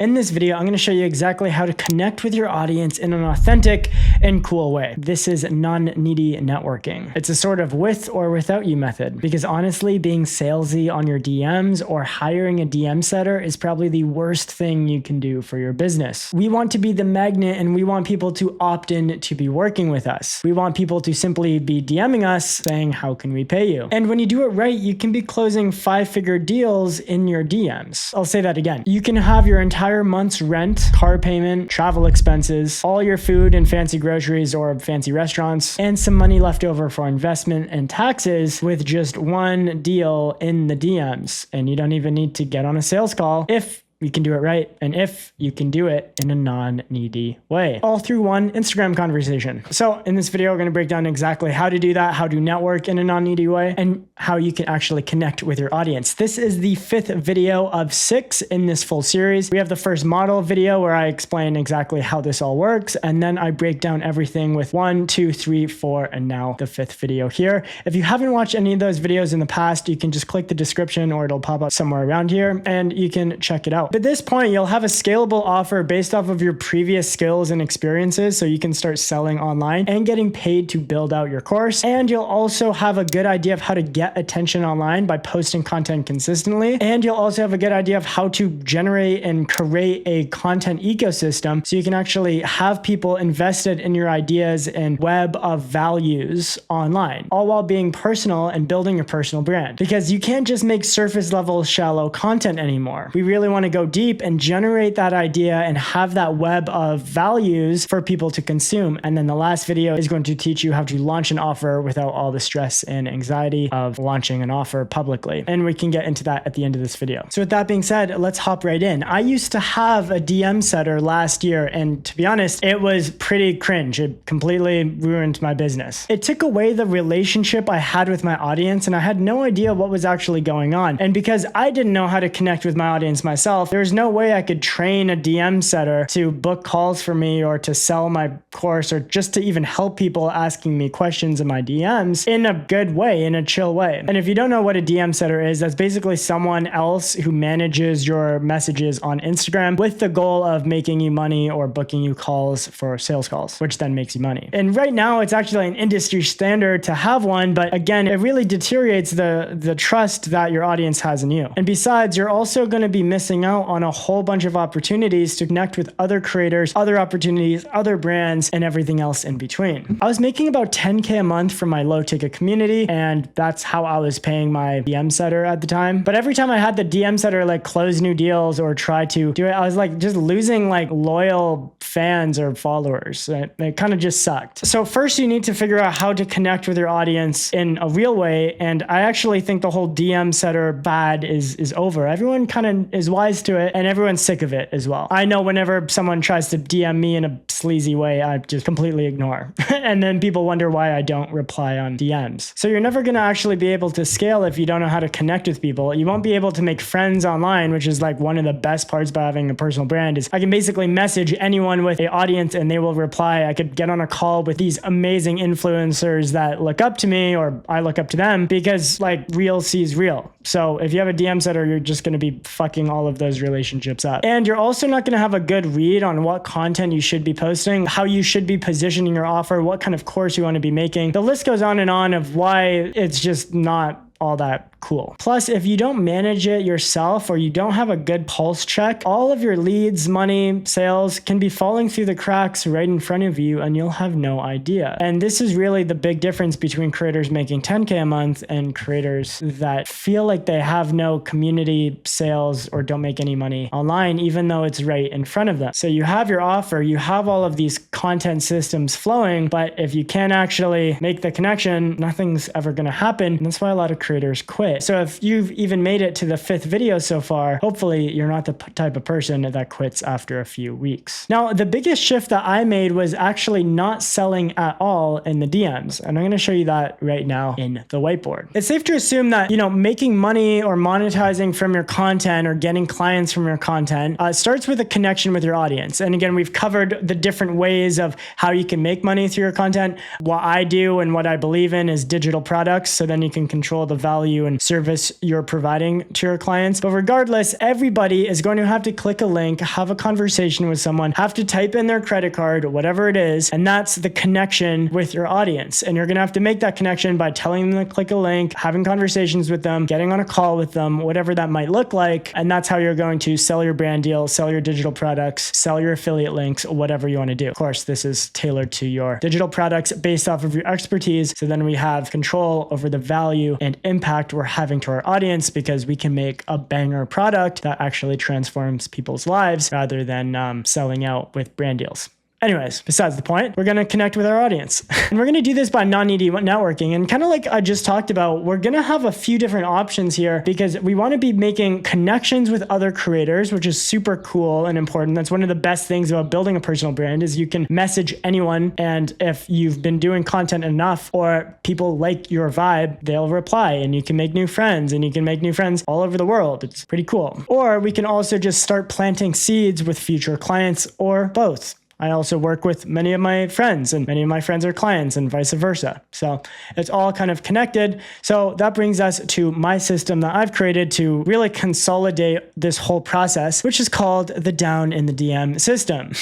In this video, I'm going to show you exactly how to connect with your audience in an authentic and cool way. This is non-needy networking. It's a sort of with or without you method, because honestly, being salesy on your DMs or hiring a DM setter is probably the worst thing you can do for your business. We want to be the magnet and we want people to opt in to be working with us. We want people to simply be DMing us saying, how can we pay you? And when you do it right, you can be closing 5-figure deals in your DMs. I'll say that again. You can have your entire month's rent, car payment, travel expenses, all your food and fancy groceries or fancy restaurants, and some money left over for investment and taxes with just one deal in the DMs. And you don't even need to get on a sales call if you can do it right, and if you can do it in a non-needy way, all through one Instagram conversation. So in this video, we're going to break down exactly how to do that, how to network in a non-needy way, and how you can actually connect with your audience. This is the 5th video of 6 in this full series. We have the first model video where I explain exactly how this all works, and then I break down everything with 1, 2, 3, 4, and now the 5th video here. If you haven't watched any of those videos in the past, you can just click the description or it'll pop up somewhere around here and you can check it out. At this point, you'll have a scalable offer based off of your previous skills and experiences, so you can start selling online and getting paid to build out your course. And you'll also have a good idea of how to get attention online by posting content consistently. And you'll also have a good idea of how to generate and create a content ecosystem so you can actually have people invested in your ideas and web of values online, all while being personal and building your personal brand. Because you can't just make surface level, shallow content anymore. We really want to go deep and generate that idea and have that web of values for people to consume. And then the last video is going to teach you how to launch an offer without all the stress and anxiety of launching an offer publicly. And we can get into that at the end of this video. So with that being said, let's hop right in. I used to have a DM setter last year, and to be honest, it was pretty cringe. It completely ruined my business. It took away the relationship I had with my audience, and I had no idea what was actually going on. And because I didn't know how to connect with my audience myself, there's no way I could train a DM setter to book calls for me or to sell my course or just to even help people asking me questions in my DMs in a good way, in a chill way. And if you don't know what a DM setter is, that's basically someone else who manages your messages on Instagram with the goal of making you money or booking you calls for sales calls, which then makes you money. And right now it's actually an industry standard to have one, but again, it really deteriorates the trust that your audience has in you. And besides, you're also going to be missing out on a whole bunch of opportunities to connect with other creators, other opportunities, other brands, and everything else in between. I was making about 10K a month from my low ticket community, and that's how I was paying my DM setter at the time. But every time I had the DM setter like close new deals or try to do it, I was like just losing like loyal fans or followers. It kind of just sucked. So first you need to figure out how to connect with your audience in a real way. And I actually think the whole DM setter bad is over. Everyone kind of is wise to it and everyone's sick of it as well. I know whenever someone tries to DM me in a sleazy way, I just completely ignore. And then people wonder why I don't reply on DMs. So you're never going to actually be able to scale if you don't know how to connect with people. You won't be able to make friends online, which is like one of the best parts about having a personal brand is I can basically message anyone with an audience and they will reply. I could get on a call with these amazing influencers that look up to me or I look up to them because like real sees real. So if you have a DM setter, you're just going to be fucking all of those relationships up. And you're also not going to have a good read on what content you should be posting, how you should be positioning your offer, what kind of course you want to be making. The list goes on and on of why it's just not all that cool. Plus, if you don't manage it yourself or you don't have a good pulse check, all of your leads, money, sales can be falling through the cracks right in front of you and you'll have no idea. And this is really the big difference between creators making 10K a month and creators that feel like they have no community sales or don't make any money online, even though it's right in front of them. So you have your offer, you have all of these content systems flowing, but if you can't actually make the connection, nothing's ever going to happen. And that's why a lot of creators quit. So if you've even made it to the 5th video so far, hopefully you're not the type of person that quits after a few weeks. Now, the biggest shift that I made was actually not selling at all in the DMs. And I'm going to show you that right now in the whiteboard. It's safe to assume that, making money or monetizing from your content or getting clients from your content starts with a connection with your audience. And again, we've covered the different ways of how you can make money through your content. What I do and what I believe in is digital products. So then you can control the value and service you're providing to your clients. But regardless, everybody is going to have to click a link, have a conversation with someone, have to type in their credit card, whatever it is. And that's the connection with your audience. And you're going to have to make that connection by telling them to click a link, having conversations with them, getting on a call with them, whatever that might look like. And that's how you're going to sell your brand deals, sell your digital products, sell your affiliate links, whatever you want to do. Of course, this is tailored to your digital products based off of your expertise. So then we have control over the value and impact we're having to our audience, because we can make a banger product that actually transforms people's lives rather than selling out with brand deals. Anyways, besides the point, we're going to connect with our audience. And we're going to do this by non-needy networking. And kind of like I just talked about, we're going to have a few different options here because we want to be making connections with other creators, which is super cool and important. That's one of the best things about building a personal brand is you can message anyone. And if you've been doing content enough or people like your vibe, they'll reply and you can make new friends, and you can make new friends all over the world. It's pretty cool. Or we can also just start planting seeds with future clients, or both. I also work with many of my friends, and many of my friends are clients, and vice versa. So it's all kind of connected. So that brings us to my system that I've created to really consolidate this whole process, which is called the down in the DM system.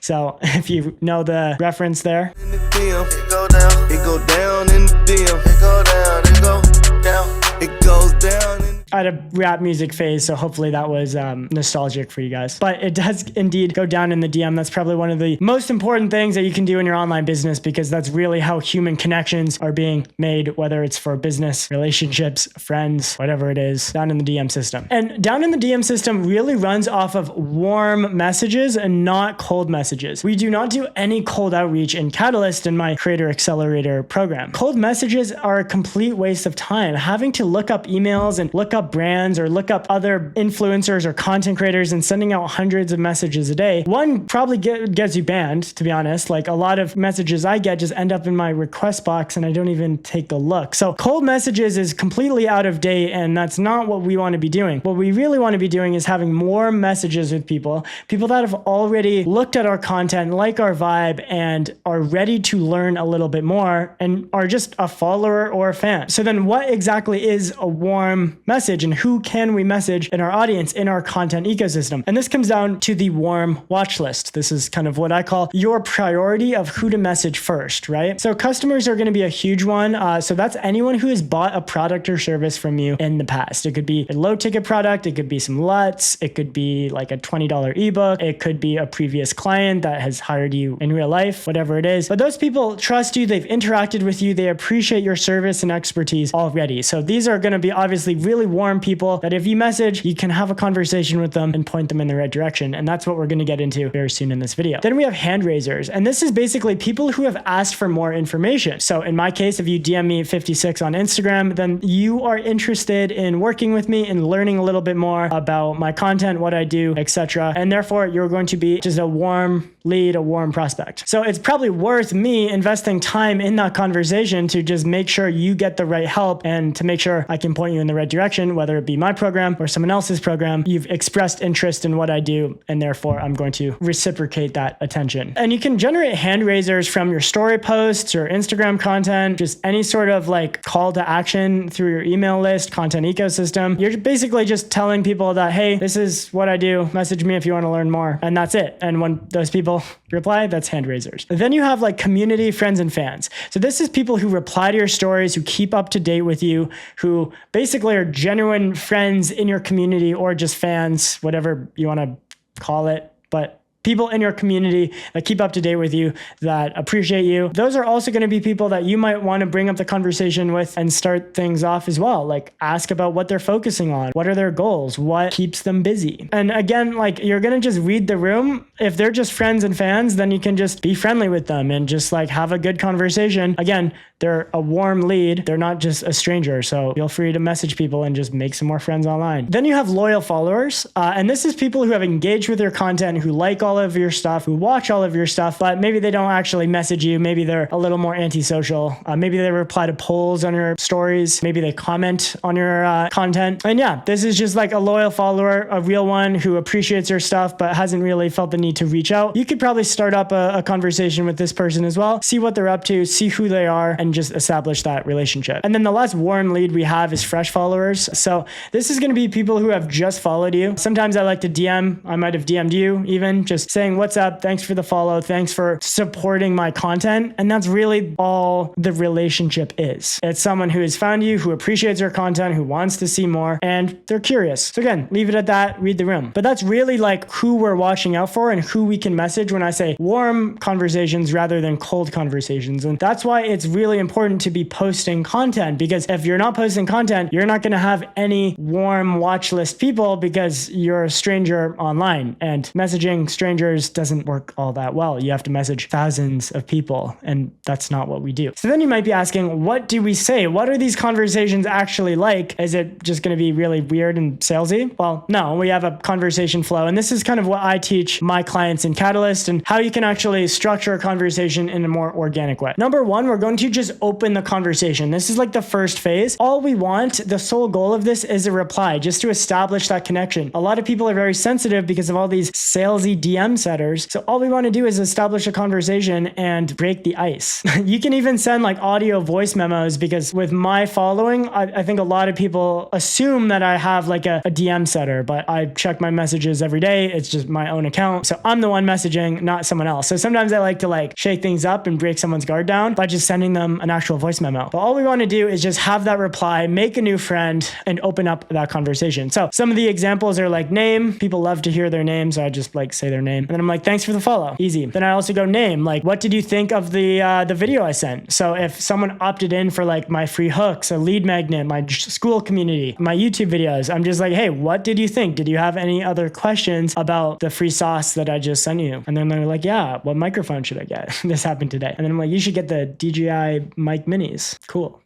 So if you know the reference there. In the DM, it go down, it go down in the DM, it go down, it go down, it goes down. I had a rap music phase, so hopefully that was nostalgic for you guys. But it does indeed go down in the DM. That's probably one of the most important things that you can do in your online business, because that's really how human connections are being made, whether it's for business, relationships, friends, whatever it is, down in the DM system. And down in the DM system really runs off of warm messages and not cold messages. We do not do any cold outreach in Catalyst in my Creator Accelerator program. Cold messages are a complete waste of time. Having to look up emails and look up brands or look up other influencers or content creators and sending out hundreds of messages a day, one probably gets you banned, to be honest. Like a lot of messages I get just end up in my request box and I don't even take a look. So cold messages is completely out of date, and that's not what we want to be doing. What we really want to be doing is having more messages with people that have already looked at our content, like our vibe, and are ready to learn a little bit more and are just a follower or a fan. So then what exactly is a warm message, and who can we message in our audience, in our content ecosystem? And this comes down to the warm watch list. This is kind of what I call your priority of who to message first, right? So customers are going to be a huge one. So that's anyone who has bought a product or service from you in the past. It could be a low ticket product. It could be some LUTs. It could be like a $20 ebook. It could be a previous client that has hired you in real life, whatever it is. But those people trust you. They've interacted with you. They appreciate your service and expertise already. So these are going to be obviously really warm people that if you message, you can have a conversation with them and point them in the right direction. And that's what we're going to get into very soon in this video. Then we have hand raisers. And this is basically people who have asked for more information. So in my case, if you DM me 56 on Instagram, then you are interested in working with me and learning a little bit more about my content, what I do, etc. And therefore you're going to be just a warm lead, a warm prospect. So it's probably worth me investing time in that conversation to just make sure you get the right help and to make sure I can point you in the right direction, whether it be my program or someone else's program. You've expressed interest in what I do, and therefore I'm going to reciprocate that attention. And you can generate hand raisers from your story posts or Instagram content, just any sort of like call to action through your email list, content ecosystem. You're basically just telling people that, hey, this is what I do. Message me if you want to learn more. And that's it. And when those people reply, that's hand raisers. Then you have like community, friends, and fans. So this is people who reply to your stories, who keep up to date with you, who basically are genuine friends in your community or just fans, whatever you want to call it. But people in your community that keep up to date with you, that appreciate you. Those are also going to be people that you might want to bring up the conversation with and start things off as well. Like ask about what they're focusing on. What are their goals? What keeps them busy? And again, like you're going to just read the room. If they're just friends and fans, then you can just be friendly with them and just like have a good conversation. Again, they're a warm lead. They're not just a stranger. So feel free to message people and just make some more friends online. Then you have loyal followers. And this is people who have engaged with your content, who like all all of your stuff, who watch all of your stuff, but maybe they don't actually message you. Maybe they're a little more antisocial. Maybe they reply to polls on your stories. Maybe they comment on your content. And yeah, this is just like a loyal follower, a real one who appreciates your stuff, but hasn't really felt the need to reach out. You could probably start up a conversation with this person as well, see what they're up to, see who they are, and just establish that relationship. And then the last warm lead we have is fresh followers. So this is going to be people who have just followed you. Sometimes I like to DM. I might have DM'd you even, just saying, what's up? Thanks for the follow. Thanks for supporting my content. And that's really all the relationship is. It's someone who has found you, who appreciates your content, who wants to see more, and they're curious. So again, leave it at that, read the room. But that's really like who we're watching out for and who we can message when I say warm conversations rather than cold conversations. And that's why it's really important to be posting content, because if you're not posting content, you're not going to have any warm watch list people because you're a stranger online, and messaging strangers doesn't work all that well. You have to message thousands of people, and that's not what we do. So then you might be asking, what do we say? What are these conversations actually like? Is it just going to be really weird and salesy? Well, no, we have a conversation flow. And this is kind of what I teach my clients in Catalyst and how you can actually structure a conversation in a more organic way. Number one, we're going to just open the conversation. This is like the first phase. All we want, the sole goal of this is a reply, just to establish that connection. A lot of people are very sensitive because of all these salesy DM setters. So all we want to do is establish a conversation and break the ice. You can even send like audio voice memos, because with my following, I think a lot of people assume that I have like a DM setter, but I check my messages every day. It's just my own account. So I'm the one messaging, not someone else. So sometimes I like to like shake things up and break someone's guard down by just sending them an actual voice memo. But all we want to do is just have that reply, make a new friend, and open up that conversation. So some of the examples are like name. People love to hear their name, so I just like say their name. And then I'm like, thanks for the follow. Easy. Then I also go name, like, what did you think of the video I sent? So if someone opted in for like my free hooks, a lead magnet, my school community, my YouTube videos, I'm just like, hey, what did you think? Did you have any other questions about the free sauce that I just sent you? And then they're like, yeah, what microphone should I get? This happened today. And then I'm like, you should get the DJI mic minis. Cool.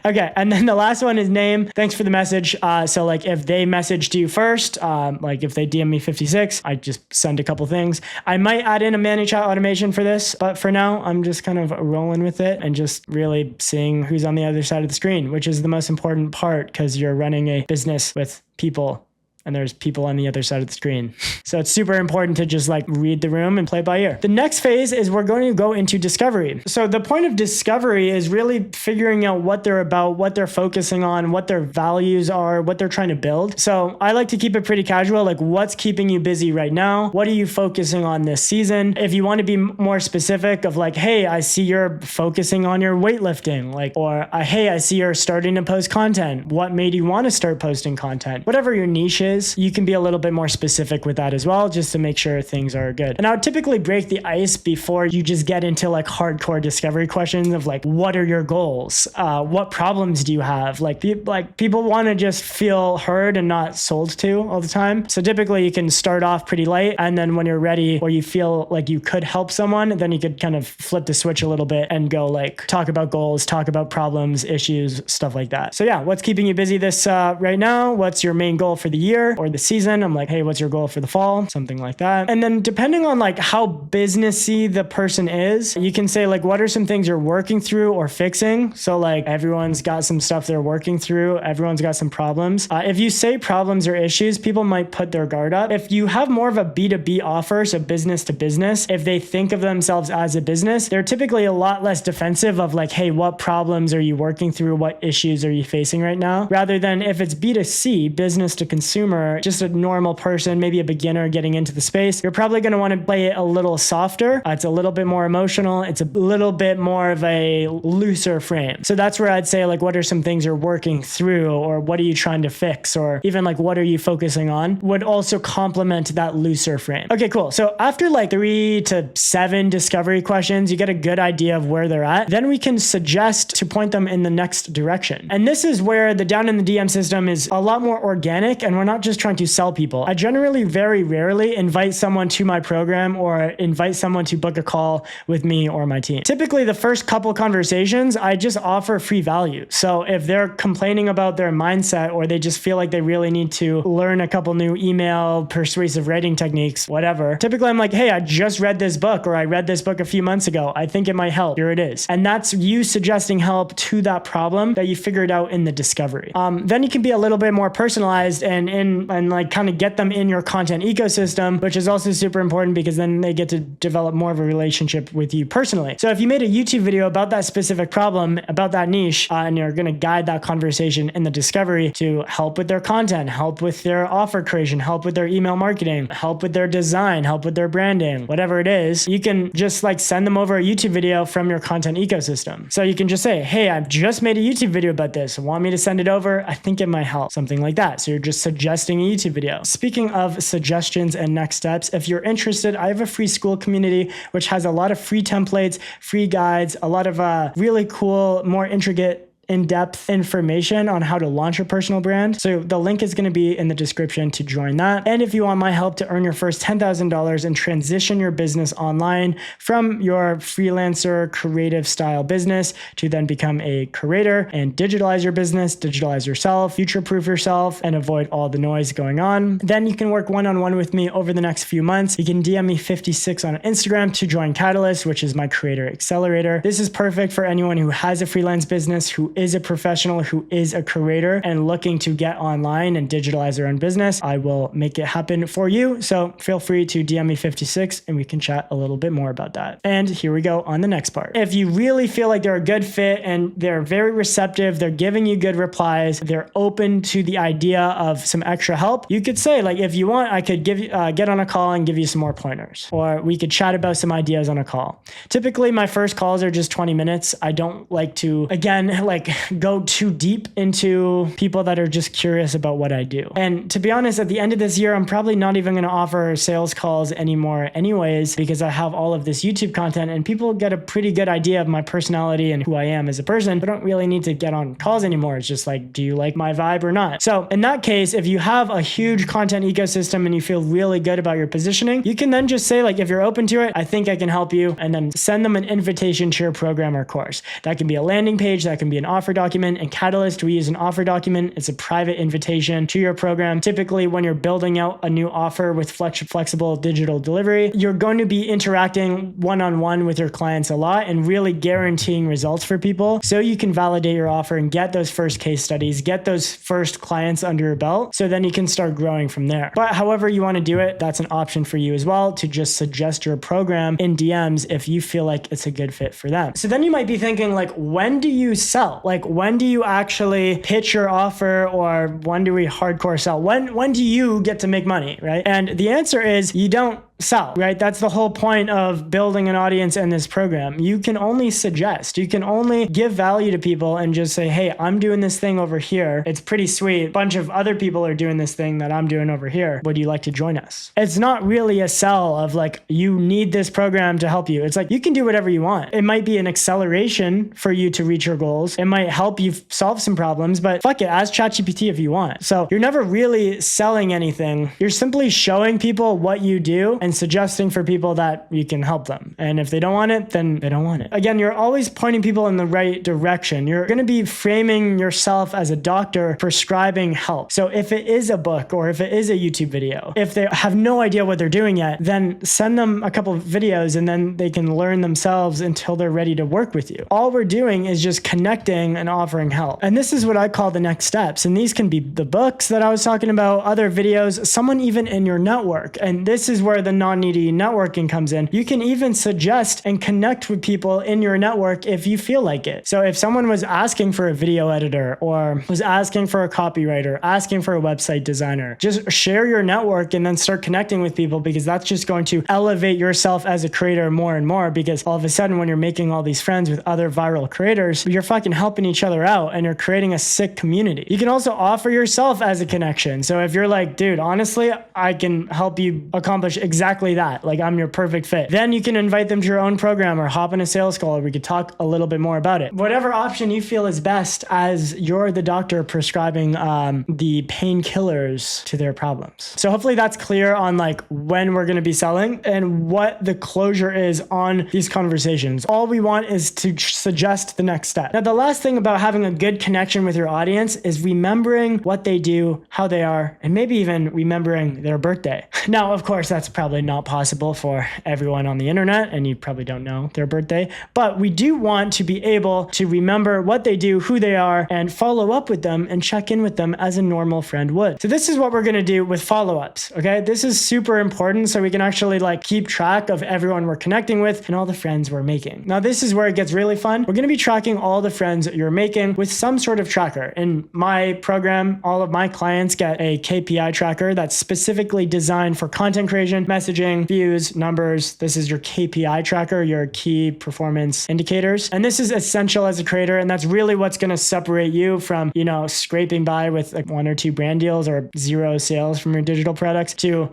Okay. And then the last one is name. Thanks for the message. So like if they messaged you first, like if they DM me 56, I just send a couple things. I might add in a ManyChat automation for this, but for now, I'm just kind of rolling with it and just really seeing who's on the other side of the screen, which is the most important part, because you're running a business with people. And there's people on the other side of the screen. So it's super important to just like read the room and play by ear. The next phase is we're going to go into discovery. So the point of discovery is really figuring out what they're about, what they're focusing on, what their values are, what they're trying to build. So I like to keep it pretty casual, like what's keeping you busy right now? What are you focusing on this season? If you want to be more specific of like, hey, I see you're focusing on your weightlifting, like, or hey, I see you're starting to post content. What made you want to start posting content? Whatever your niche is, you can be a little bit more specific with that as well, just to make sure things are good. And I would typically break the ice before you just get into like hardcore discovery questions of like, what are your goals? What problems do you have? Like people want to just feel heard and not sold to all the time. So typically you can start off pretty light, and then when you're ready or you feel like you could help someone, then you could kind of flip the switch a little bit and go like talk about goals, talk about problems, issues, stuff like that. So yeah, what's keeping you busy this right now? What's your main goal for the year or the season? I'm like, hey, what's your goal for the fall? Something like that. And then depending on like how businessy the person is, you can say like, what are some things you're working through or fixing? So like everyone's got some stuff they're working through. Everyone's got some problems. If you say problems or issues, people might put their guard up. If you have more of a B2B offer, so business to business, if they think of themselves as a business, they're typically a lot less defensive of like, hey, what problems are you working through? What issues are you facing right now? Rather than if it's B2C, business to consumer, just a normal person, maybe a beginner getting into the space, you're probably going to want to play it a little softer. It's a little bit more emotional. It's a little bit more of a looser frame. So that's where I'd say like, what are some things you're working through, or what are you trying to fix, or even like, what are you focusing on, would also complement that looser frame. Okay, cool. So after like 3 to 7 discovery questions, you get a good idea of where they're at. Then we can suggest to point them in the next direction. And this is where the down in the DM system is a lot more organic, and we're not just trying to sell people. I generally very rarely invite someone to my program or invite someone to book a call with me or my team. Typically, the first couple conversations, I just offer free value. So if they're complaining about their mindset or they just feel like they really need to learn a couple new email persuasive writing techniques, whatever, typically I'm like, hey, I just read this book, or I read this book a few months ago. I think it might help. Here it is. And that's you suggesting help to that problem that you figured out in the discovery. Then you can be a little bit more personalized and like kind of get them in your content ecosystem, which is also super important because then they get to develop more of a relationship with you personally. So if you made a YouTube video about that specific problem, about that niche, and you're going to guide that conversation in the discovery to help with their content, help with their offer creation, help with their email marketing, help with their design, help with their branding, whatever it is, you can just like send them over a YouTube video from your content ecosystem. So you can just say, hey, I've just made a YouTube video about this. Want me to send it over? I think it might help. Something like that. So you're just suggesting a YouTube video. Speaking of suggestions and next steps, if you're interested, I have a free school community, which has a lot of free templates, free guides, a lot of really cool, more intricate in-depth information on how to launch your personal brand. So the link is going to be in the description to join that. And if you want my help to earn your first $10,000 and transition your business online from your freelancer creative style business to then become a creator and digitalize your business, digitalize yourself, future-proof yourself, and avoid all the noise going on, then you can work one-on-one with me over the next few months. You can DM me 56 on Instagram to join Catalyst, which is my creator accelerator. This is perfect for anyone who has a freelance business, who is a professional, who is a creator and looking to get online and digitalize their own business. I will make it happen for you. So feel free to DM me 56 and we can chat a little bit more about that. And here we go on the next part. If you really feel like they're a good fit and they're very receptive, they're giving you good replies, they're open to the idea of some extra help, you could say, like, if you want, I could give you, get on a call and give you some more pointers, or we could chat about some ideas on a call. Typically, my first calls are just 20 minutes. I don't like to, again, like go too deep into people that are just curious about what I do. And to be honest, at the end of this year, I'm probably not even going to offer sales calls anymore anyways, because I have all of this YouTube content and people get a pretty good idea of my personality and who I am as a person. I don't really need to get on calls anymore. It's just like, do you like my vibe or not? So in that case, if you have a huge content ecosystem and you feel really good about your positioning, you can then just say, like, if you're open to it, I think I can help you, and then send them an invitation to your program or course. That can be a landing page, that can be an offer document. In Catalyst, we use an offer document. It's a private invitation to your program. Typically, when you're building out a new offer with flexible digital delivery, you're going to be interacting one-on-one with your clients a lot and really guaranteeing results for people so you can validate your offer and get those first case studies, get those first clients under your belt, so then you can start growing from there. But however you want to do it, that's an option for you as well, to just suggest your program in DMs if you feel like it's a good fit for them. So then you might be thinking, like, when do you sell? Like, when do you actually pitch your offer, or when do we hardcore sell? When do you get to make money, right? And the answer is you don't sell, right? That's the whole point of building an audience in this program. You can only suggest, you can only give value to people and just say, hey, I'm doing this thing over here. It's pretty sweet. A bunch of other people are doing this thing that I'm doing over here. Would you like to join us? It's not really a sell of like, you need this program to help you. It's like, you can do whatever you want. It might be an acceleration for you to reach your goals. It might help you solve some problems, but fuck it, ask ChatGPT if you want. So you're never really selling anything. You're simply showing people what you do and suggesting for people that you can help them. And if they don't want it, then they don't want it. Again, you're always pointing people in the right direction. You're going to be framing yourself as a doctor prescribing help. So if it is a book or if it is a YouTube video, if they have no idea what they're doing yet, then send them a couple of videos and then they can learn themselves until they're ready to work with you. All we're doing is just connecting and offering help. And this is what I call the next steps. And these can be the books that I was talking about, other videos, someone even in your network. And this is where the non-needy networking comes in. You can even suggest and connect with people in your network if you feel like it. So if someone was asking for a video editor or was asking for a copywriter, asking for a website designer, just share your network and then start connecting with people, because that's just going to elevate yourself as a creator more and more, because all of a sudden when you're making all these friends with other viral creators, you're fucking helping each other out and you're creating a sick community. You can also offer yourself as a connection. So if you're like, dude, honestly, I can help you accomplish exactly exactly that. Like, I'm your perfect fit. Then you can invite them to your own program or hop in a sales call, or we could talk a little bit more about it. Whatever option you feel is best as you're the doctor prescribing the painkillers to their problems. So hopefully that's clear on like when we're going to be selling and what the closure is on these conversations. All we want is to suggest the next step. Now, the last thing about having a good connection with your audience is remembering what they do, how they are, and maybe even remembering their birthday. Now, of course, that's probably not possible for everyone on the internet, and you probably don't know their birthday, but we do want to be able to remember what they do, who they are, and follow up with them and check in with them as a normal friend would. So this is what we're going to do with follow-ups. Okay. This is super important so we can actually like keep track of everyone we're connecting with and all the friends we're making. Now, this is where it gets really fun. We're going to be tracking all the friends that you're making with some sort of tracker. In my program, all of my clients get a KPI tracker that's specifically designed for content creation, messaging, views, numbers. This is your KPI tracker, your key performance indicators. And this is essential as a creator. And that's really what's going to separate you from, scraping by with like 1 or 2 brand deals or 0 sales from your digital products to,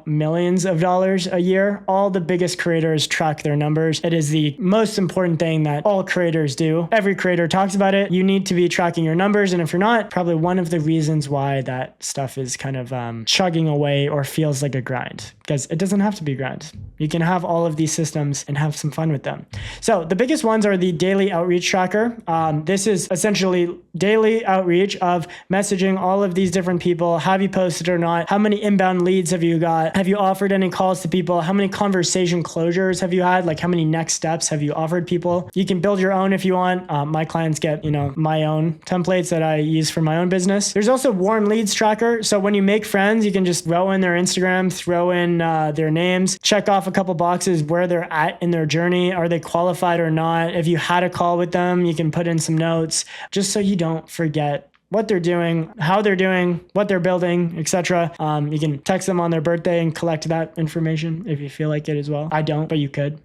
millions of dollars a year. All the biggest creators track their numbers. It is the most important thing that all creators do. Every creator talks about it. You need to be tracking your numbers. And if you're not, probably one of the reasons why that stuff is kind of chugging away or feels like a grind, because it doesn't have to be a grind. You can have all of these systems and have some fun with them. So the biggest ones are the daily outreach tracker. This is essentially daily outreach of messaging all of these different people. Have you posted or not? How many inbound leads have you got? Have you offered any calls to people? How many conversation closures have you had? Like, how many next steps have you offered people? You can build your own if you want. My clients get, my own templates that I use for my own business. There's also warm leads tracker. So when you make friends, you can just throw in their Instagram, throw in their names, check off a couple boxes where they're at in their journey. Are they qualified or not? If you had a call with them, you can put in some notes just so you don't forget what they're doing, how they're doing, what they're building, etc. You can text them on their birthday and collect that information if you feel like it as well. I don't, but you could.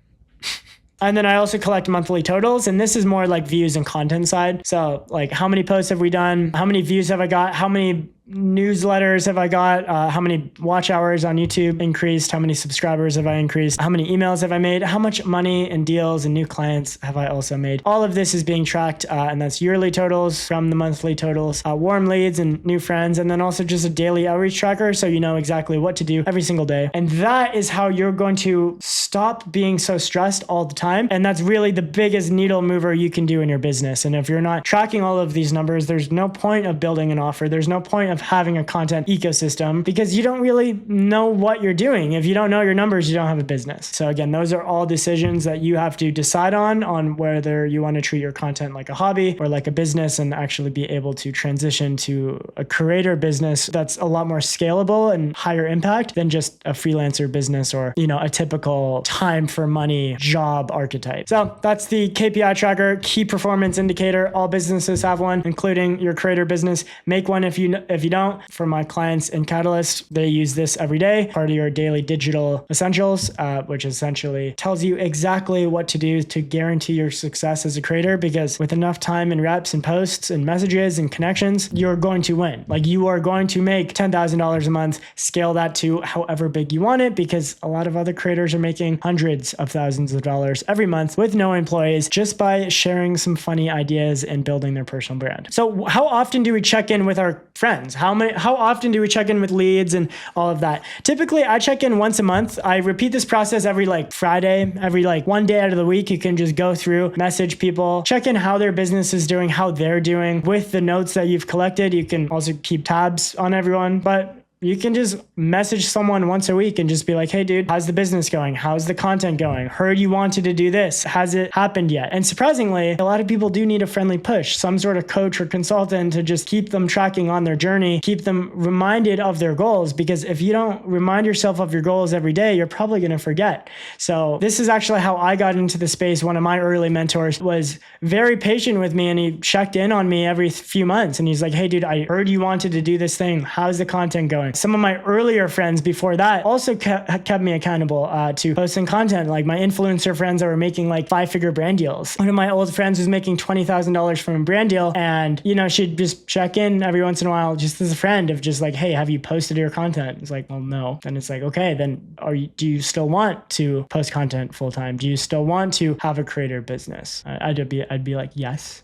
And then I also collect monthly totals, and this is more like views and content side. So like, how many posts have we done? How many views have I got? How many newsletters have I got? How many watch hours on YouTube increased? How many subscribers have I increased? How many emails have I made? How much money and deals and new clients have I also made? All of this is being tracked, and that's yearly totals from the monthly totals, warm leads and new friends, and then also just a daily outreach tracker so you know exactly what to do every single day. And that is how you're going to stop being so stressed all the time. And that's really the biggest needle mover you can do in your business. And if you're not tracking all of these numbers, there's no point of building an offer. There's no point of having a content ecosystem because you don't really know what you're doing. If you don't know your numbers, you don't have a business. So again, those are all decisions that you have to decide on whether you want to treat your content like a hobby or like a business and actually be able to transition to a creator business that's a lot more scalable and higher impact than just a freelancer business or, a typical time for money job archetype. So that's the KPI tracker, key performance indicator. All businesses have one, including your creator business. Make one if you don't. For my clients in Catalyst, they use this every day, part of your daily digital essentials, which essentially tells you exactly what to do to guarantee your success as a creator, because with enough time and reps and posts and messages and connections, you're going to win. Like, you are going to make $10,000 a month, scale that to however big you want it, because a lot of other creators are making hundreds of thousands of dollars every month with no employees just by sharing some funny ideas and building their personal brand. So how often do we check in with our friends? How often do we check in with leads and all of that? Typically, I check in once a month. I repeat this process every Friday, every one day out of the week. You can just go through, message people, check in how their business is doing, how they're doing with the notes that you've collected. You can also keep tabs on everyone, but you can just message someone once a week and just be like, hey, dude, how's the business going? How's the content going? Heard you wanted to do this. Has it happened yet? And surprisingly, a lot of people do need a friendly push, some sort of coach or consultant to just keep them tracking on their journey, keep them reminded of their goals. Because if you don't remind yourself of your goals every day, you're probably going to forget. So this is actually how I got into the space. One of my early mentors was very patient with me, and he checked in on me every few months. And he's like, hey, dude, I heard you wanted to do this thing. How's the content going? going. Some of my earlier friends before that also kept me accountable to posting content. Like my influencer friends that were making like 5-figure brand deals. One of my old friends was making $20,000 from a brand deal, and she'd just check in every once in a while, just as a friend, of just like, hey, have you posted your content? It's like, well, no. And it's like, okay, then do you still want to post content full time? Do you still want to have a creator business? I'd be like, yes.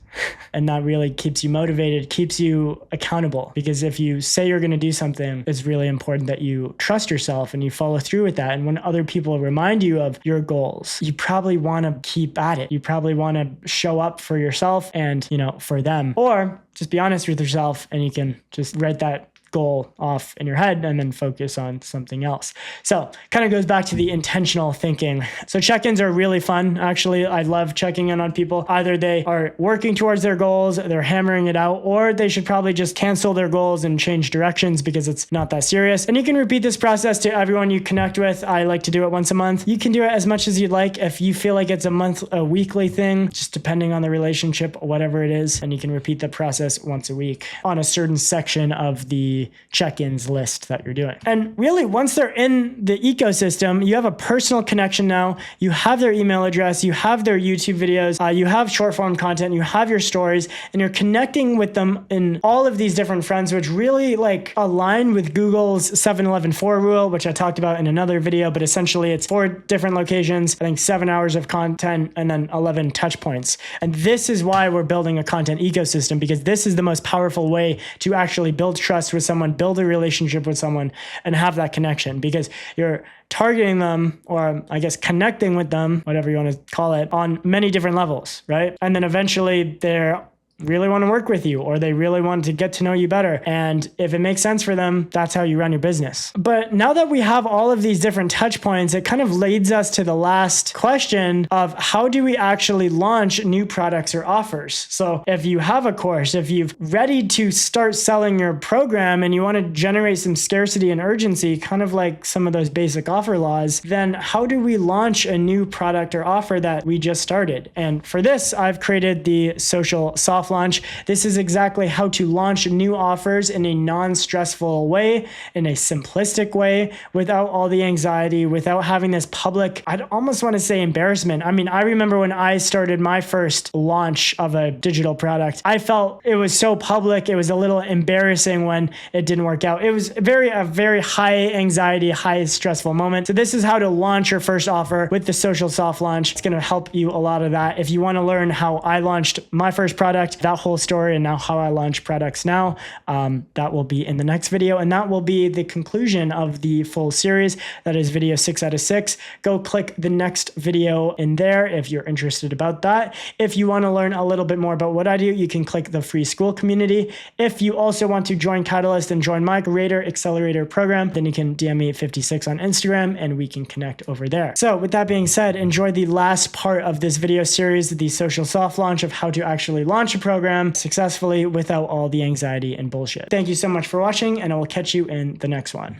And that really keeps you motivated, keeps you accountable. Because if you say you're going to do something, it's really important that you trust yourself and you follow through with that. And when other people remind you of your goals, you probably want to keep at it. You probably want to show up for yourself and, for them. Or just be honest with yourself, and you can just write that goal off in your head and then focus on something else. So kind of goes back to the intentional thinking. So check-ins are really fun. Actually, I love checking in on people. Either they are working towards their goals, they're hammering it out, or they should probably just cancel their goals and change directions because it's not that serious. And you can repeat this process to everyone you connect with. I like to do it once a month. You can do it as much as you'd like. If you feel like it's a weekly thing, just depending on the relationship, whatever it is, and you can repeat the process once a week on a certain section of the check-ins list that you're doing. And really, once they're in the ecosystem, you have a personal connection now. You have their email address, you have their YouTube videos, you have short form content, you have your stories, and you're connecting with them in all of these different friends, which really align with Google's 7-11-4 rule, which I talked about in another video, but essentially it's 4 different locations, I think 7 hours of content, and then 11 touch points. And this is why we're building a content ecosystem, because this is the most powerful way to actually build trust with someone, build a relationship with someone, and have that connection, because you're targeting them, or I guess connecting with them, whatever you want to call it, on many different levels, right? And then eventually they're really want to work with you, or they really want to get to know you better. And if it makes sense for them, that's how you run your business. But now that we have all of these different touch points, it kind of leads us to the last question of how do we actually launch new products or offers? So if you have a course, if you've ready to start selling your program and you want to generate some scarcity and urgency, kind of like some of those basic offer laws, then how do we launch a new product or offer that we just started? And for this, I've created the social soft launch. This is exactly how to launch new offers in a non-stressful way, in a simplistic way, without all the anxiety, without having this public, I'd almost want to say embarrassment. I mean, I remember when I started my first launch of a digital product, I felt it was so public. It was a little embarrassing when it didn't work out. It was a very high anxiety, high stressful moment. So this is how to launch your first offer with the social soft launch. It's going to help you a lot of that. If you want to learn how I launched my first product, that whole story, and now how I launch products now, that will be in the next video. And that will be the conclusion of the full series. That is video 6 out of 6. Go click the next video in there if you're interested about that. If you want to learn a little bit more about what I do, you can click the free school community. If you also want to join Catalyst and join my Creator Accelerator program, then you can DM me at 56 on Instagram and we can connect over there. So with that being said, enjoy the last part of this video series, the social soft launch of how to actually launch a program successfully without all the anxiety and bullshit. Thank you so much for watching, and I will catch you in the next one.